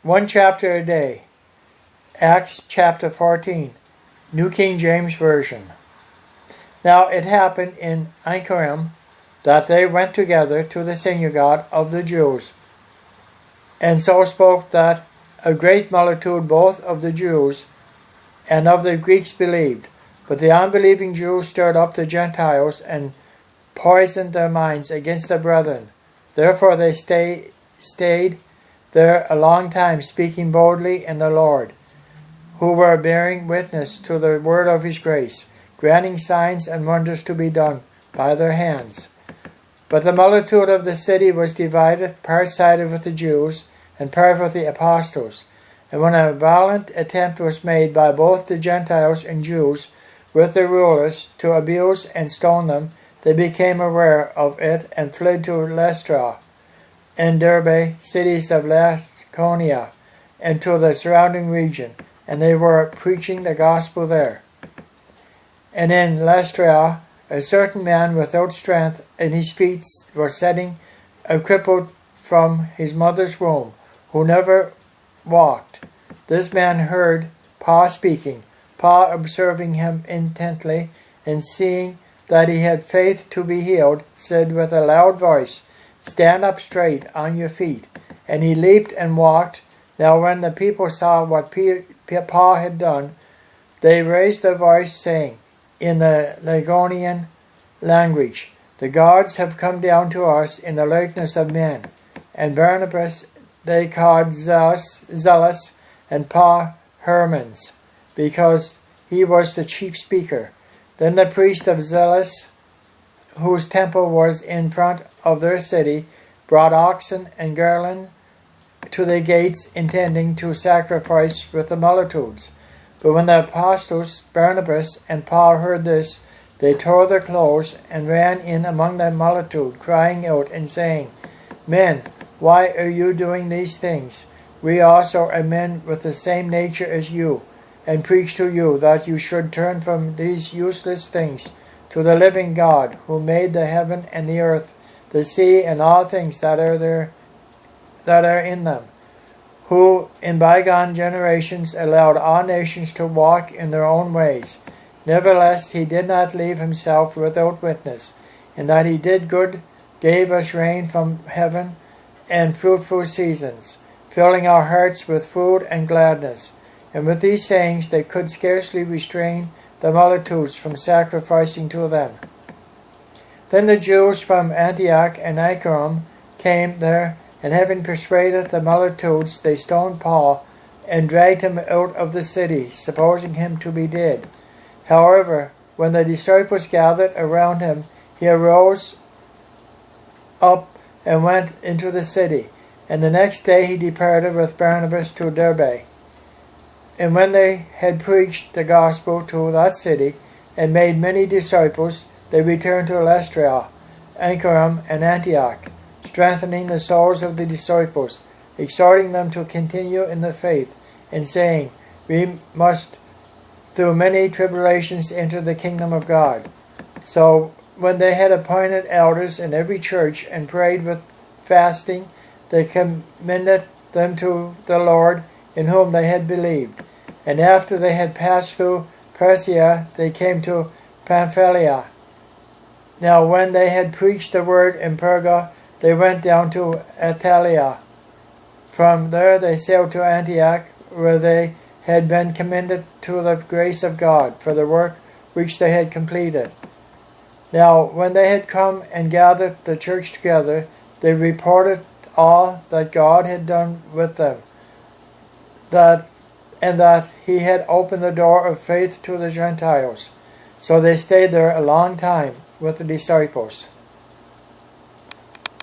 One chapter a day. Acts chapter 14, New King James Version. Now it happened in Iconium that they went together to the synagogue of the Jews, and so spoke that a great multitude both of the Jews and of the Greeks believed. But the unbelieving Jews stirred up the Gentiles and poisoned their minds against the brethren. Therefore they stayed there a long time, speaking boldly in the Lord, who were bearing witness to the word of his grace, granting signs and wonders to be done by their hands. But the multitude of the city was divided, part sided with the Jews, and part with the apostles. And when a violent attempt was made by both the Gentiles and Jews with the rulers to abuse and stone them, they became aware of it and fled to Lystra and Derbe, cities of Laconia, and to the surrounding region, and they were preaching the gospel there. And in Lystra, a certain man without strength in his feet was sitting, crippled from his mother's womb, who never walked. This man heard Paul speaking. Paul, observing him intently, and seeing that he had faith to be healed, said with a loud voice, "Stand up straight on your feet." And he leaped and walked. Now when the people saw what Paul had done, they raised their voice, saying, in the Lycaonian language, "The gods have come down to us in the likeness of men." And Barnabas they called Zealous, and Paul Hermans, because he was the chief speaker. Then the priest of Zealous, whose temple was in front of their city, brought oxen and garland to the gates, intending to sacrifice with the multitudes. But when the apostles Barnabas and Paul heard this, they tore their clothes and ran in among the multitude, crying out and saying, "Men, why are you doing these things? We also are men with the same nature as you, and preach to you that you should turn from these useless things to the living God, who made the heaven and the earth, the sea, and all things that are in them, who in bygone generations allowed all nations to walk in their own ways. Nevertheless, he did not leave himself without witness, in that he did good, gave us rain from heaven and fruitful seasons, filling our hearts with food and gladness." And with these sayings they could scarcely restrain the multitudes from sacrificing to them. Then the Jews from Antioch and Iconium came there, and having persuaded the multitudes, they stoned Paul and dragged him out of the city, supposing him to be dead. However, when the disciples gathered around him, he arose up and went into the city. And the next day he departed with Barnabas to Derbe. And when they had preached the gospel to that city, and made many disciples, they returned to Lystra, Iconium, and Antioch, strengthening the souls of the disciples, exhorting them to continue in the faith, and saying, "We must through many tribulations enter the kingdom of God." So when they had appointed elders in every church, and prayed with fasting, they commended them to the Lord, in whom they had believed. And after they had passed through Persia, they came to Pamphylia. Now when they had preached the word in Perga, they went down to Attalia. From there they sailed to Antioch, where they had been commended to the grace of God for the work which they had completed. Now when they had come and gathered the church together, they reported all that God had done with them, and that he had opened the door of faith to the Gentiles. So they stayed there a long time with the disciples.